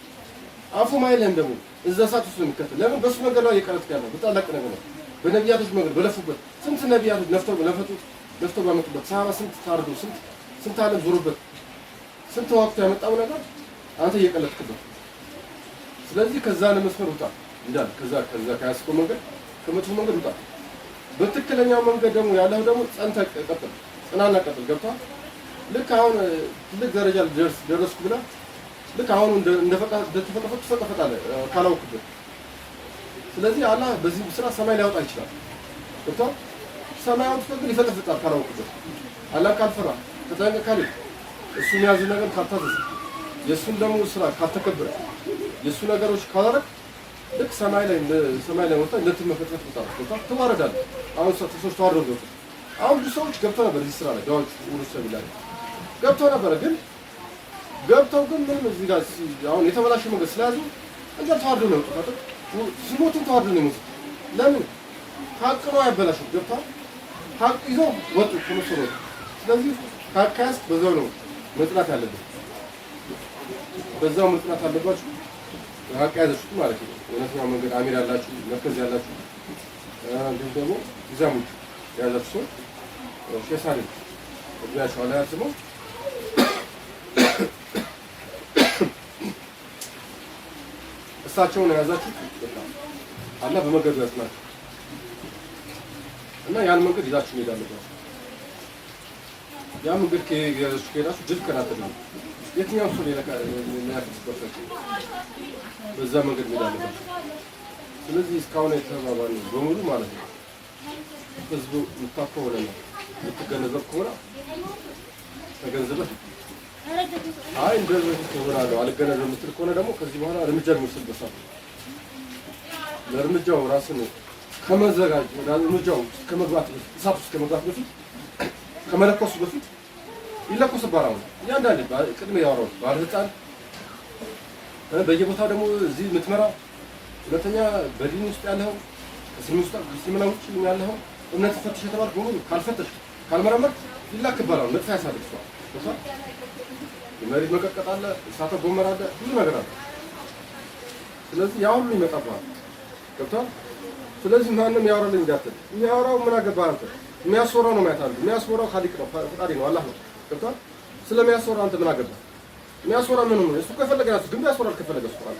አፉ ማይልህም ደግሞ እዛ ሰዓት ውስጥ ነው የሚከተል። ለምን በሱ መንገድ ላይ እየቀለድክ ያለው በታላቅ ነገር ነው። በነቢያቶች መንገድ በለፉበት ስንት ነቢያቶች ለፍተው ባመጡበት ሰሃባ ስንት ታርዱ ስንት ዓለም ዞሮበት ስንት ወቅት ያመጣው ነገር አንተ እየቀለድክበት። ስለዚህ ከዛ ለመስመር ውጣ እንዳል ከዛ ከያስከው መንገድ ከመጥፎ መንገድ ውጣ። በትክክለኛው መንገድ ደግሞ ያለው ደግሞ ጸንተህ ቀጥል፣ ጽናና ቀጥል። ገብቷል። ልክ አሁን ትልቅ ደረጃ ደረስኩ ብላ ልክ አሁን እንደተፈጠፈ ትፈጠፈጣለህ ካላወቅበት። ስለዚህ አላህ በዚህ ስራ ሰማይ ሊያወጣ ይችላል። ገብቷል። ሰማይ አውጥቶ ግን ይፈጠፍጣል ካላወቅበት። አላህ ካልፈራ ከተጠንቀቅ እሱ የሚያዝ ነገር ካልታዘዝ የእሱን ደግሞ ስራ ካልተከበረ የእሱ ነገሮች ካላረግ ልክ ሰማይ ላይ ወጣ እንደትመፈጥፈጥ ቦታ ትዋረዳለህ። አሁን ሰዎች ተዋረዱ። አሁን ብዙ ሰዎች ገብተው ነበር እዚህ ስራ ላይ ዳዎች ሁሉ ሰብላለ ገብተው ነበር። ግን ምንም እዚህ ጋር አሁን የተበላሸ መንገድ ስለያዙ እንደ ተዋርዶ ነው የወጡት። ሲሞቱም ተዋርዶ ነው የሞቱት። ለምን ሀቅ ነው ያበላሹት። ገብቷል። ሀቅ ይዘው ወጡ ከመሰሩ። ስለዚህ ካካስ በዛው ነው መጥራት ያለበት። በዛው መጥራት አለባችሁ። ሀቅ ያዘችሁት ማለት ነው። እውነተኛው መንገድ አሚር ያላችሁ መርከዝ ያላችሁ እንዲሁም ደግሞ ይዛሙት ያላችሁ ሸሳሪ እያሻው ላይ አስመው እሳቸውን ያዛችሁ አላህ በመንገዱ ያጽናችሁ እና ያን መንገድ ይዛችሁ ሄዳላችሁ። ያ መንገድ ከያዛችሁ ከሄዳችሁ ድል ከናተሉ የትኛው ሰው ለያከስበታችሁ በዛ መንገድ ሄዳላችሁ። ስለዚህ እስካሁን የተባባሉ በሙሉ ማለት ነው ህዝቡ ምታፈው ነው የምትገነዘብ ከሆነ ተገንዘበህ አይ እንደዚህ ተወራለው አልገነዘብ የምትል ከሆነ ደግሞ ከዚህ በኋላ እርምጃ የሚወስድበት ሰዓት ለእርምጃው ራስን ከመዘጋጅ እርምጃው ከመግባት እሳት ውስጥ ከመግባት በፊት ከመለኮሱ በፊት ይለኮስ ባራው ያንዳንድ ቅድመ ያወራው ባለህፃን በየቦታው ደግሞ እዚህ የምትመራው ሁለተኛ በዲን ውስጥ ያለው ከስልምና ውጭ ያለው እምነት ፈትሽ የተባልክ በሙሉ ካልፈተሽ ካልመረመርክ ይላክባራው መጥፋ ያሳድግሷል። መሬት መቀጥቀጥ አለ፣ እሳተ ጎመራ አለ፣ ብዙ ነገር አለ። ስለዚህ ያ ሁሉ ይመጣብሃል። ገብቶሃል። ስለዚህ ማንም ያወራልኝ እንዳትል። የሚያወራው ምን አገባህ አንተ? የሚያስወራው ነው ማይታል። የሚያስወራው ኻሊቅ ነው፣ ፈጣሪ ነው፣ አላህ ነው። ገብቶሃል። ስለሚያስወራ አንተ ምን አገባህ? የሚያስወራ ምን ነው? እሱ ከፈለገ ያስ ግን ያስወራል፣ ከፈለገ ያስወራል።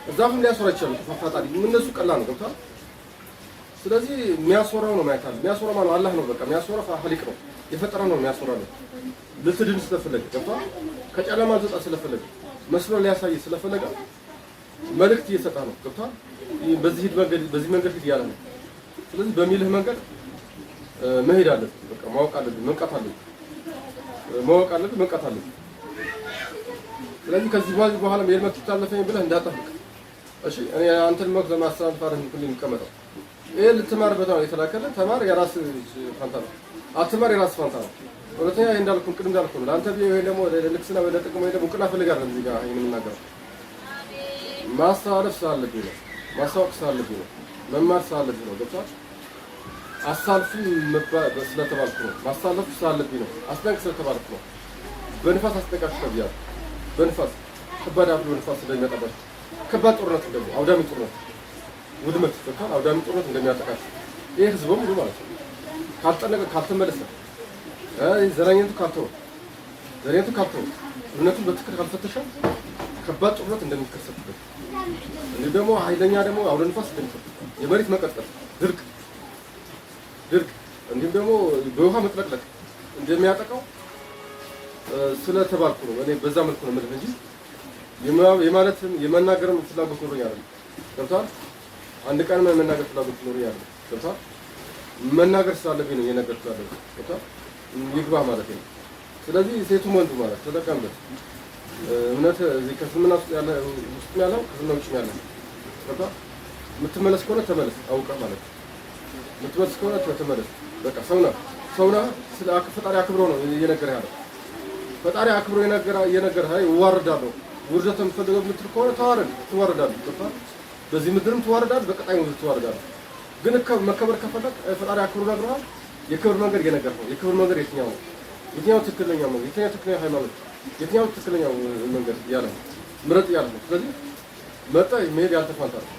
እዛም ሊያስወራ ይችላል። ፈጣሪ እነሱ ቀላል ነው። ገብቶሃል። ስለዚህ የሚያስወራው ነው ማይታል። የሚያስወራ ማለት አላህ ነው። በቃ የሚያስወራ ኻሊቅ ነው፣ የፈጠረ ነው የሚያስወራ ነው። ልትድን ስለፈለገ ገብቷል። ከጨለማ ልትወጣ ስለፈለገ መስሎ ሊያሳይ ስለፈለገ መልእክት እየሰጠ ነው። ገብቷል። በዚህ መንገድ ሂድ ያለ ነው። ስለዚህ በሚልህ መንገድ መሄድ አለብን። በቃ ማወቅ አለብን፣ መንቃት አለብን፣ ማወቅ አለብን፣ መንቃት አለብን። ስለዚህ ከዚህ በኋላ መሄድ መክተት አለፈኝ ብለህ እንዳጠብቅ እሺ። እኔ አንተን መክተ ማስተላለፍ አይደለም ሁሉ የሚቀመጠው ይሄ ልትማርበት ነው የተላከለ። ተማር፣ የራስ ፋንታ ነው። አትማር፣ የራስ ፋንታ ነው። ሁለተኛ ይሄ እንዳልኩ ቅድም እንዳልኩ ነው። አንተ ቢሆን ወይ ደግሞ ለልክስና ወይ ለጥቅም ወይ ደግሞ ቅና ፈልጋለሁ እዚህ ጋር ይሄን የምናገረው ማስተላለፍ ስላለብኝ ነው። ማሳወቅ ስላለብኝ ነው። መማር ስላለብኝ ነው። ገብቶሃል? አሳልፉ ስለተባልኩ ነው። ማሳለፍ ስላለብኝ ነው። አስጠንቅ ስለተባልኩ ነው። በንፋስ አስጠንቃችሁ ተብያለሁ። በንፋስ ከባድ አፍሎ ንፋስ እንደሚመጣባችሁ ከባድ ጦርነት ደግሞ አውዳሚ ጦርነት ውድመት ይፈካል። አውዳሚ ጦርነት እንደሚያጠቃችሁ ይሄ ህዝብ በሙሉ ማለት ነው። ካልጠነቀ ካልተመለሰ ዘረኝነቱ ካልተወ እምነቱን በትክክል ካልፈተሸ ከባድ ጦርነት እንደሚከሰትበት እንዲህ ደግሞ ኃይለኛ ደግሞ አውሎ ንፋስ እንደሚፈጠር የመሬት መቀጥቀጥ፣ ድርቅ እንዲሁም ደግሞ በውሃ መጥለቅለቅ እንደሚያጠቃው ስለተባልኩ ነው። እኔ በዛ መልኩ ነው የምልህ እንጂ የማለትም የመናገርም ፍላጎት ኖሮኝ አይደለም። ገብቶሃል? አንድ ቀን የመናገር ፍላጎት ኖሮኝ አይደለም። ገብቶሃል? መናገር ስላለብኝ ነው እየነገርኩ ያለሁት። ገብቶሃል? ይግባህ ማለት ነው። ስለዚህ ሴቱም ወንዱ ማለት ተጠቀምበት። እምነት እዚህ ከስልምና ውስጥ ያለው ከስልምና ውጭ ያለው ገብቶሃል? የምትመለስ ከሆነ ተመለስ አውቀህ ማለት ነው። የምትመለስ ከሆነ ተመለስ። በቃ ሰውና ስለ ፈጣሪ አክብሮ ነው እየነገረህ ያለው። ፈጣሪ አክብሮ እየነገረህ እዋርዳለሁ ውርደት የምትፈልገው የምትል ከሆነ ትዋረዳለህ። ገብቶሃል? በዚህ ምድርም ትዋረዳለህ፣ በቀጣይ ምድር ትዋረዳለህ። ግን መከበር ከፈለግ ፈጣሪ አክብሮ ነግረሃል። የክብር መንገድ እየነገርህ ነው። የክብር መንገድ የትኛው ነው? የትኛው ትክክለኛ መንገድ? የትኛው ትክክለኛ ሃይማኖት? የትኛው ትክክለኛው መንገድ እያለ ነው ምረጥ እያለ ነው። ስለዚህ መጣ መሄድ ያልተፋንታ ነው።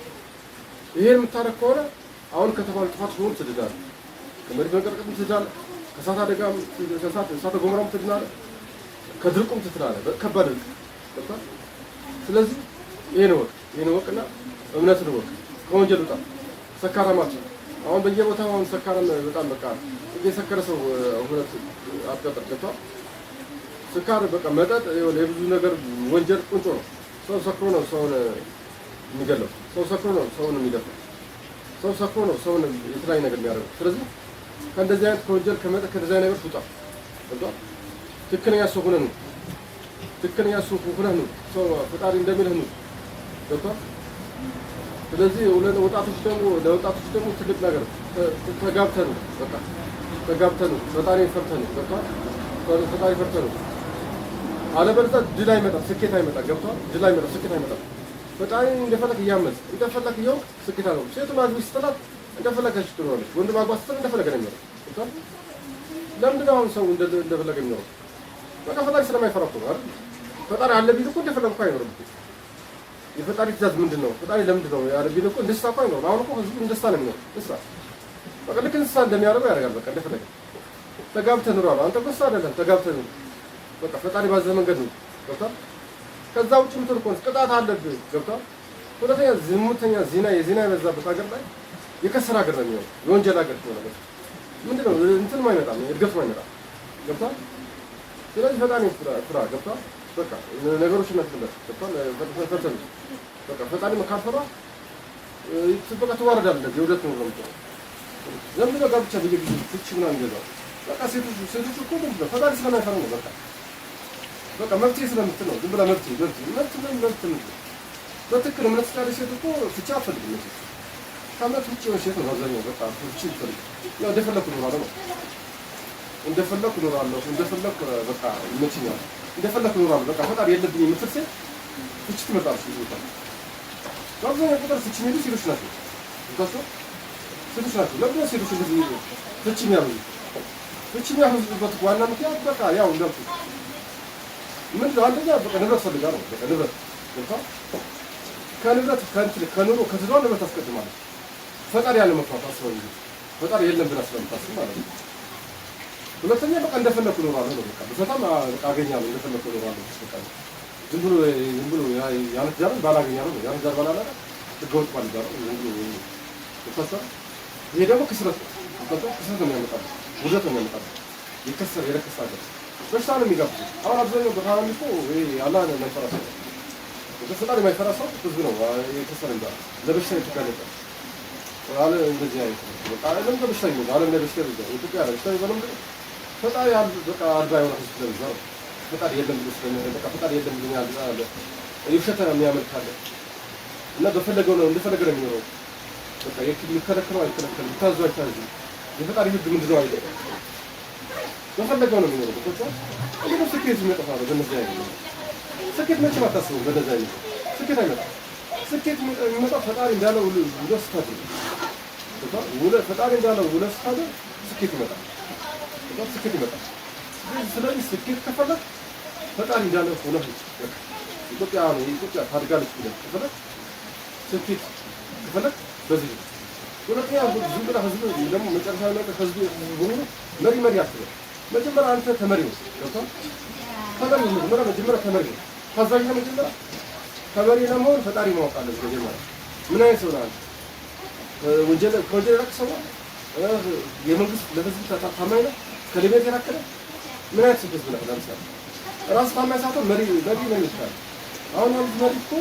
ይሄን የምታረግ ከሆነ አሁን ከተባሉ ጥፋት ሁሉ ትድናለህ። ከመሬት መንቀጥቀጥም ትድናለህ፣ ከእሳት አደጋም እሳተ ገሞራም ትድናለህ፣ ከድርቁም ትድናለህ። ከባድ ድርቅ ገብቶሃል? ስለዚህ ይሄን ወቅና እምነትን ወቅ ከወንጀል ውጣ። ሰካራማት አሁን በየቦታው አሁን ሰካራም በጣም በቃ የሰከረ ሰው ሁለት አትቀጥር። ገብቶሃል? ስካር በቃ መጠጥ የብዙ ነገር ወንጀል ቁንጮ ነው። ሰው ሰክሮ ነው ሰውን የሚገለው። ሰው ሰክሮ ነው ሰውን የሚደፍረው። ሰው ሰክሮ ነው ሰውን የተለያየ ነገር የሚያደርገው። ስለዚህ ከእንደዚህ አይነት ከወንጀል ከመጠጥ ከእንደዚህ አይነት ነገር ውጣ። ገብቶሃል? ትክክለኛ ሰው ሆነህ ነው። ትክክለኛ ሰው ሆነህ ነው ሰው ፈጣሪ እንደሚልህ ነው። ገብቶሃል? ስለዚህ ለወጣቶች ደግሞ ትልቅ ነገር ተጋብተህ ነው። በቃ ተጋብተህ ነው ፈጣሪ ፈርተህ ነው። ገብቶሃል? ፈጣሪ ፈርተህ ነው። አለበለዚያ ድል አይመጣም፣ ስኬት አይመጣም። ገብቶሃል? ድል አይመጣም፣ ስኬት አይመጣም። ፈጣሪ እንደፈለክ እያመጽ እንደፈለክ ይኸው ስኬት አለው። ሴቱን አግቢ ስትላት እንደፈለከች ትኖራለች። ወንድ ማግባት ስትል እንደፈለገ ነው የሚኖረው። ገብቶሃል? ለምንድን ነው አሁን ሰው እንደፈለገ የሚኖረው? በቃ ፈጣሪ ስለማይፈራ እኮ ነው አይደል? ፈጣሪ አለ ቢል እኮ እንደፈለገ እኮ አይኖርም። የፈጣሪ ትእዛዝ ምንድን ነው? ፈጣሪ ለምንድን ነው ያለ ቢል እኮ እንደሳ እኮ አይኖርም። አሁን እኮ ህዝቡ እንደሳ ነው የሚኖረው። እንስሳ በቃ ልክ እንስሳ እንደሚያደርገው ያደርጋል። በቃ እንደፈለገ ተጋብተህ ኑሮ አለ። አንተ እኮ እሱ አይደለም ተጋብተህ ኑሮ። በቃ ፈጣሪ ባዘዘ መንገድ ነው። ገብቶሃል? ከዛ ውጭ የምትል ከሆነ ቅጣት አለብህ። ገብቶሃል? ሁለተኛ ዝሙተኛ የዚና የበዛበት ሀገር ላይ የከሰረ ሀገር ነው የሚሆነው። የወንጀል ሀገር ከሆነ ምንድን ነው እንትንም አይመጣም፣ እድገትም አይመጣም። ገብቶሃል? ስለዚህ ፈጣሪ ፍራ። ገብቶሃል? በቃ ነገሮችን ነጥብለት። ገብቶሃል? ፈተን በቃ ፈጣሪ ካልፈራ በቃ ትዋረዳለህ። የሁለት ነው ነው ዘምዶ ጋብቻ በየጊዜው ፍቺ ምናምን ይገዛል። በቃ ሴቶች እኮ ምንድን ነው ፈጣሪ ስለማይፈራ ነው። በቃ መብት ስለምትል ነው። ዝም ብላ መብት በትክክል እምነት ስላለ ሴት እኮ ፍቺ አትፈልግም። ከእምነት ውጭ የሆነ ሴት ነው አብዛኛው በቃ ፍቺ ይፈልግ። ያው እንደፈለኩ እኖራለሁ ነው እንደፈለኩ እኖራለሁ እንደፈለኩ በቃ ይመችኛል እንደፈለኩ እኖራለሁ በቃ ፈጣሪ የለብኝ የምትል ሴት ፍቺ ትመጣለች። ይወጣል አብዛኛው ቁጥር ፍቺ የሚሉ ሴቶች ናቸው። ሴቶች ናቸው። ለምን ሴቶች እንደዚህ ፍቺ የሚያበዙበት ዋና ምክንያት በቃ ያው እንዳልኩት ምንድን ነው አንደኛ በቃ ንብረት ፈልጋ ነው። በቃ ንብረት ከንብረት ከኑሮ ከትዳር ንብረት አስቀድማለች። ፈጣሪ ያለ መፍራት አስበው እንጂ ፈጣሪ የለም ብላ ስለምታስብ ማለት ነው። ሁለተኛ በቃ እንደፈለኩ እኖራለሁ ነው። በቃ በጣም በቃ አገኛለሁ እንደፈለኩ እኖራለሁ። በቃ ዝም ብሎ ያንተ ዳር ባላገኛለሁ ነው ያንተ ዳር ባላላ ትገውጥ ማለት ነው። ዝም ብሎ ይሄ ደግሞ ክስረት ነው። ክስረት ነው የሚያመጣው፣ ውርደት ነው የሚያመጣው። የረከሰ ሀገር በሽታ ነው የሚጋብዙ። አሁን አብዛኛው በታማሚ እኮ አላህን የማይፈራ ሰው ፈጣሪ የማይፈራ ሰው ህዝብ ነው የከሰረ እንዳ ለበሽታ የተጋለጠ አለ እንደዚህ አይነት በቃ ዓለም በሽታ ነው። ዓለም ላይ በሽታ ነው። ኢትዮጵያ ላይ በሽታ ነው። ፈጣሪ ያል በቃ አድባይ ነው ስለዚህ ፈጣሪ የለም ብሎ ስለሆነ በቃ ፈጣሪ የለም ብሎ ያለ ይፈታ የሚያመልክ አለ እና በፈለገው ነው እንደፈለገው ነው የሚኖረው። በቃ የሚከለከለው አይከለከልም፣ ታዟ አይታዝ። የፈጣሪ ህግ ምንድነው አይደል? በፈለገው ነው የሚኖረው። በቃ እንግዲህ ስኬት የሚመጣው ነው። በእነዚህ አይነት ስኬት መቼም አታስቡም። በእነዚህ አይነት ስኬት አይመጣም። ስኬት የሚመጣው ፈጣሪ እንዳለው ውለህ ስታድር በቃ ፈጣሪ እንዳለው ውለህ ስታድር ስኬት ይመጣል። በቃ ስኬት ይመጣል። ስለዚህ ስኬት ከፈለክ ፈጣሪ እንዳለው ሆነህ በቃ ኢትዮጵያ ታድጋለች ብለህ ከፈለክ ስኬት ከፈለክ በዚህ ሁለተኛ ዝም ብለህ ህዝብ ደግሞ መጨረሻ ነገር ህዝብ በሙሉ መሪ አትበል። መጀመሪያ አንተ ተመሪ ነው። ገብቶሃል? መጀመሪያ ተመሪ ነው። ታዛዥ ነው። መጀመሪያ ተመሪ ለመሆን ፈጣሪ ማወቅ አለብህ። መጀመሪያ ምን አይነት ሰው ነህ? ከወንጀል የራቅ ሰው ነህ? የመንግስት ለህዝብ ታማኝ ነህ? ከሌቤት የራቅ ነህ? ምን አይነት ህዝብ ነህ? ለምሳሌ ራስ ታማኝ ሳትሆን መሪ ምን ይችላል? አሁን አንድ መሪ እኮ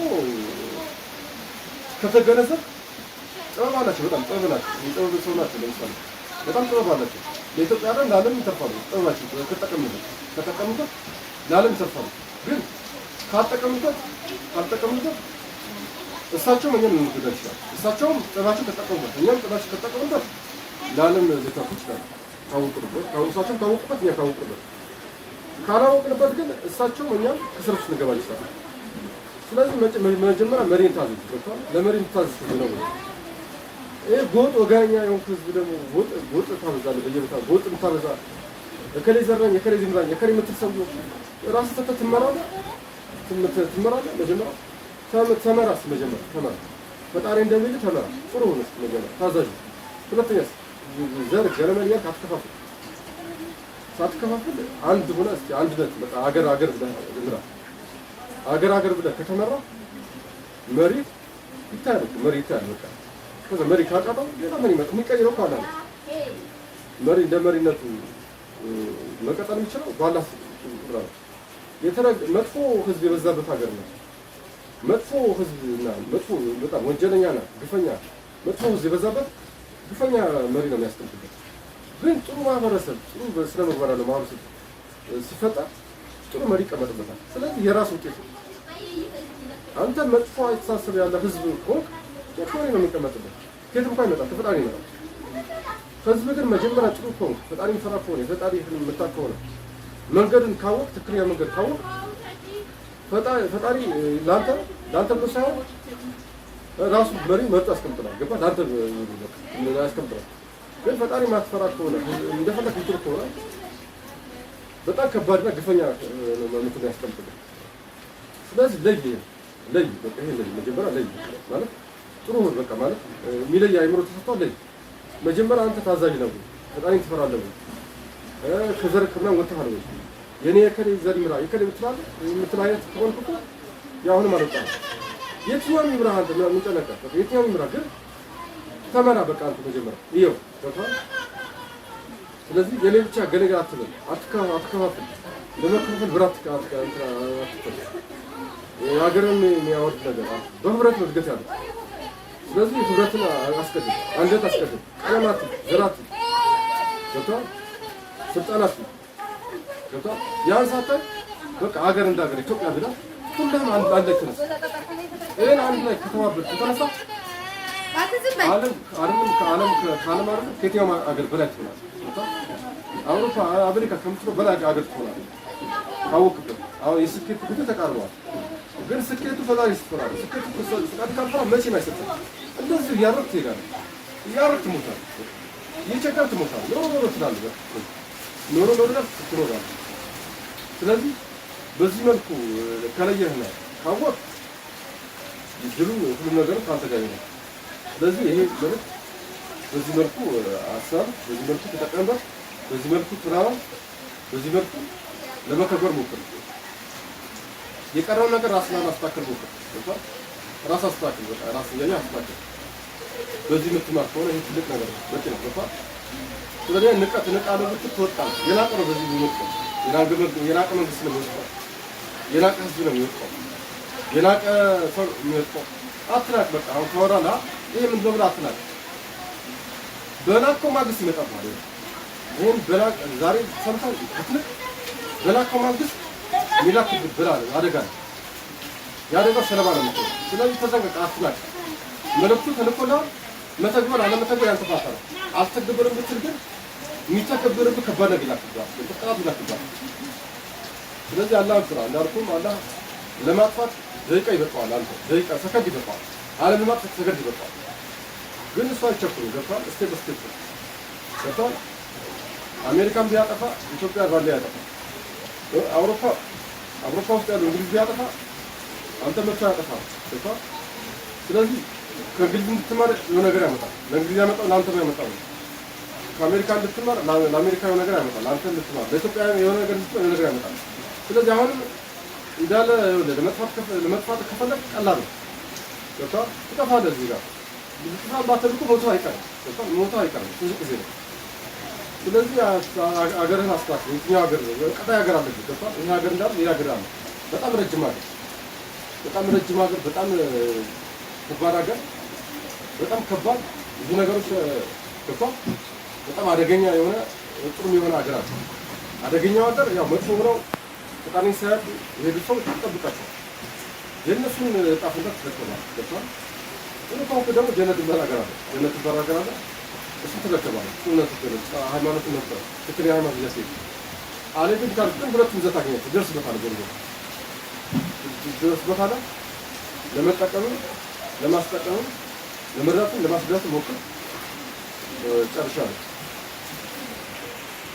ከተገነዘብ ጥበብ አላቸው። በጣም ጥበብ ናቸው። የጥበብ ሰው ናቸው። ለምሳሌ በጣም ጥበብ አላቸው። ለኢትዮጵያ አይደል ለዓለም ይተርፋሉ። ጥበባቸው ከተጠቀሙበት ለዓለም ይተርፋሉ። ግን ካልተጠቀሙበት እሳቸው እኛን ልንጎዳ ይችላል። እሳቸውም ጥበባቸው ከተጠቀሙበት እኛም ጥበባቸው ከተጠቀሙበት ለዓለም ሊተርፉ ይችላሉ። ካወቁበት እሳቸውም ካወቁበት እኛ ካወቁበት ካላወቅንበት ግን እሳቸውም እኛም ከስር ውስጥ ልንገባ ይችላል። ስለዚህ መጀመሪያ መሪን ታዘዝ። በቃ ለመሪን ታዘዝ ነው። ይሄ ጎጥ ወጋኛ የሆንክ ህዝብ ደግሞ ጎጥ ታበዛለህ። በየቦታው ጎጥ ታበዛ እከሌ ዘራኝ እከሌ ዝምራኝ እከሌ የምትሰው ራስህ ትመራለህ። መጀመሪያ ተመራስ መጀመሪያ ተመራ። ፈጣሪ እንደሚል ተመራ። ጥሩ ሆነስ መጀመሪያ ታዛዥ። ሁለተኛስ ዘር ገረመል ያልክ አትከፋፍል። ሳትከፋፍል አንድ ሆነ እስኪ አንድነት በቃ አገር ብለህ አገር ብለህ ከተመራ መሪ ይታያል። በቃ ከዛ መሪ ካቃተው ሌላ መሪ መጣ የሚቀይረው ካለ መሪ እንደ መሪነቱ መቀጠል የሚችለው ባላስ መጥፎ ህዝብ የበዛበት ሀገር ነው። መጥፎ ህዝብና መጥፎ በጣም ወንጀለኛና ግፈኛ መጥፎ ህዝብ የበዛበት ግፈኛ መሪ ነው የሚያስቀምጥበት። ግን ጥሩ ማህበረሰብ ጥሩ በስነ ምግባር ያለው ማህበረሰብ ሲፈጠር ጥሩ መሪ ይቀመጥበታል። ስለዚህ የራስ ውጤት ነው። አንተ መጥፎ አስተሳሰብ ያለ ህዝብ ኮንክ የፈጣሪ ነው የሚቀመጥበት። ከየትም እንኳን ይመጣል ከፈጣሪ ነው። ህዝብ ግን መጀመሪያ ጥሩ ኮንክ ፈጣሪ ፈራ ከሆነ የፈጣሪ ህልም መጣ ከሆነ መንገድን ካወቅ ትክክለኛ መንገድ ካወቅ ፈጣሪ ላንተ ብሎ ሳይሆን ራሱ መሪ መርጦ ያስቀምጥላል። ገባ ላንተ ያስቀምጥላል። ግን ፈጣሪ ማትፈራ ከሆነ እንደፈለክ ልትል ከሆነ በጣም ከባድና ግፈኛ ነው ያስቀምጥላል። ስለዚህ ለይ በቃ ይሄ መጀመሪያ ለይ ማለት ጥሩ ነው። በቃ ማለት የሚለይ አይምሮ ተሰጥቷል። ለይ መጀመሪያ አንተ ታዛዥ ነው። ፈጣሪ ትፈራለህ። ከዘር ከምናምን ወጥተሃል ወይ? የኔ የከሌ ዘር ይምራ የከሌ የምትላየት ከሆንክ እኮ ያሁን ማለት ነው የትኛውም ይምራ አንተ ምን ጨነቀህ? የትኛውም ይምራ ግን ተመራ። በቃ አንተ መጀመሪያ ይኸው በቃ። ስለዚህ የኔ ብቻ ገለጋ አትበል፣ አትከፋፍል። ለመከፋፈል ብራት አትከፋፍል። የሀገርን የሚያወርድ ነገር በህብረት ነው እድገት ያለው። ስለዚህ ህብረትን አስቀድም፣ አንድነት አስቀድም። ቀለማት ዘራት ገብቶሃል? ስልጣናት ገብቶሃል? ያን ሳታይ በቃ ሀገር እንዳገር ኢትዮጵያ ብላ ሁሉም አንድ ላይ ተነሳ። ይሄን አንድ ላይ ከተባበረ ተነሳ ዓለም ከየትኛውም ሀገር በላይ ትሆናለች። አውሮፓ አሜሪካ ከምትለው በላይ ሀገር ትሆናለች። ካወቅበት አሁን የስኬት ጉዞ ተቃርበዋል። ግን ስኬቱ ፈጣሪ ይስጥራል። ስኬቱ ፈጣሪ ካልፈራ መቼም አይሰጥም። እንደዚህ እያረክ ትሄዳለህ፣ እያረክ ትሞታለህ፣ እየቸገርክ ትሞታለህ። ኖሮ ትላለህ፣ ኖሮ ትኖራለህ። ስለዚህ በዚህ መልኩ ከለየህና ካወቅህ ድሉ ሁሉ ነገር ካንተ ጋር ነው። ስለዚህ ይሄ ማለት በዚህ መልኩ አሳብ፣ በዚህ መልኩ ተጠቀምበት፣ በዚህ መልኩ ትራራ፣ በዚህ መልኩ ለመከበር ሞክር። የቀረው ነገር ራስና ማስተካከል ሞክር። ራስ አስተካክል። በቃ ራስ ያለ አስተካክል። በዚህ ምትማር ከሆነ ይሄ ትልቅ ነገር ነው። በቂ ነው። በቃ ስለዚህ ንቀት ትወጣለህ። የናቀ ነው በዚህ የሚወጣው የናቀ መንግስት ነው የሚወጣው። የናቀ ህዝብ ነው የሚወጣው። የናቀ ሰው የሚወጣው። አትናቅ። በቃ አሁን ተወራና ይሄ ምን ብለህ አትናቅ። በላከው ማግስት ይመጣል ማለት ነው። ይሄን በላክ ዛሬ ሰምታል አትልቅ በላከው ማግስት ሚላክብህ ብላ አደጋ ነው። ያደጋ ሰለባ ነው የምትሆነው። ስለዚህ ተጠንቀቅ፣ አትላክ። መልዕክቱ ተልኮልሃል። መተግበር አለመተግበር ያንተ ፋንታ ነው። አልተገበረም ብትል ግን የሚተገበርብህ ከባድ ነገር ይላክብሃል፣ ጥቃት ይላክብሃል። ስለዚህ አላህ ፍራ። እንዳልኩም አላህ ለማጥፋት ደቂቃ ይበቃዋል። አንተ ደቂቃ ሰከንድ ይበቃዋል። ዓለም ለማጥፋት ሰከንድ ይበቃዋል። ግን እሱ አይቸኩልም። ገብቶሃል? ስቴፕ በስቴፕ ገብቶሃል? አሜሪካን ቢያጠፋ ኢትዮጵያ ባለ ያጠፋ፣ አውሮፓ ውስጥ ያለው እንግሊዝ ቢያጠፋ አንተ መጥቶ ያጠፋ። ገብቶሃል? ስለዚህ ከእንግሊዝ እንድትማር የሆነ ነገር ያመጣል። ለእንግሊዝ ያመጣው ለአንተ ያመጣው። ከአሜሪካ እንድትማር ለአሜሪካ የሆነ ነገር ያመጣል። ለአንተ እንድትማር ለኢትዮጵያ የሆነ ነገር እንድትማር የሆነ ነገር ያመጣል። ስለዚህ አሁንም እንዳለ ለመጥፋት ከፈለግ ቀላል ነው። ገብቶሃል? ትጠፋለህ። እዚህ ጋር ጥፋት ባትልኩ ሞቶ አይቀርም። ገብቶሃል? ሞቶ አይቀርም። ብዙ ጊዜ ነው። ስለዚህ አገርህን አስተካክል። የትኛው ሀገር ነው? ቀጣይ ሀገር አለ። ገብቶሃል? ይሄ ሀገር እንዳለ ሌላ ሀገር አለ። በጣም ረጅም ሀገር፣ በጣም ረጅም ሀገር፣ በጣም ከባድ ሀገር፣ በጣም ከባድ ብዙ ነገሮች ገብቶሃል? በጣም አደገኛ የሆነ ጥሩም የሆነ ሀገር አለ። አደገኛው ሀገር ያው መጥፎ ሆነው ፈቃደኛ ሳያድ የሄዱ ሰዎች ይጠብቃቸዋል። የእነሱን ዕጣ ፈንታ ትረከባለህ። ገብቶሃል? ከሆንክ ደግሞ ጀነት የሚባል ሀገር አለ። ጀነት የሚባል ሀገር አለ። እሱ ትረከባለህ። እውነቱ ሃይማኖት ነበር ትክክል ሃይማኖት ይዘህ ሄድ አለብን ካልክ ግን ሁለቱም ይዘህ ታገኛለህ። ትደርስበታለህ። ገንዘብ ትደርስበታለህ። ለመጠቀምም ለማስጠቀምም ለመርዳትም ለማስደሰትም ሞክር። ጨርሻለሁ።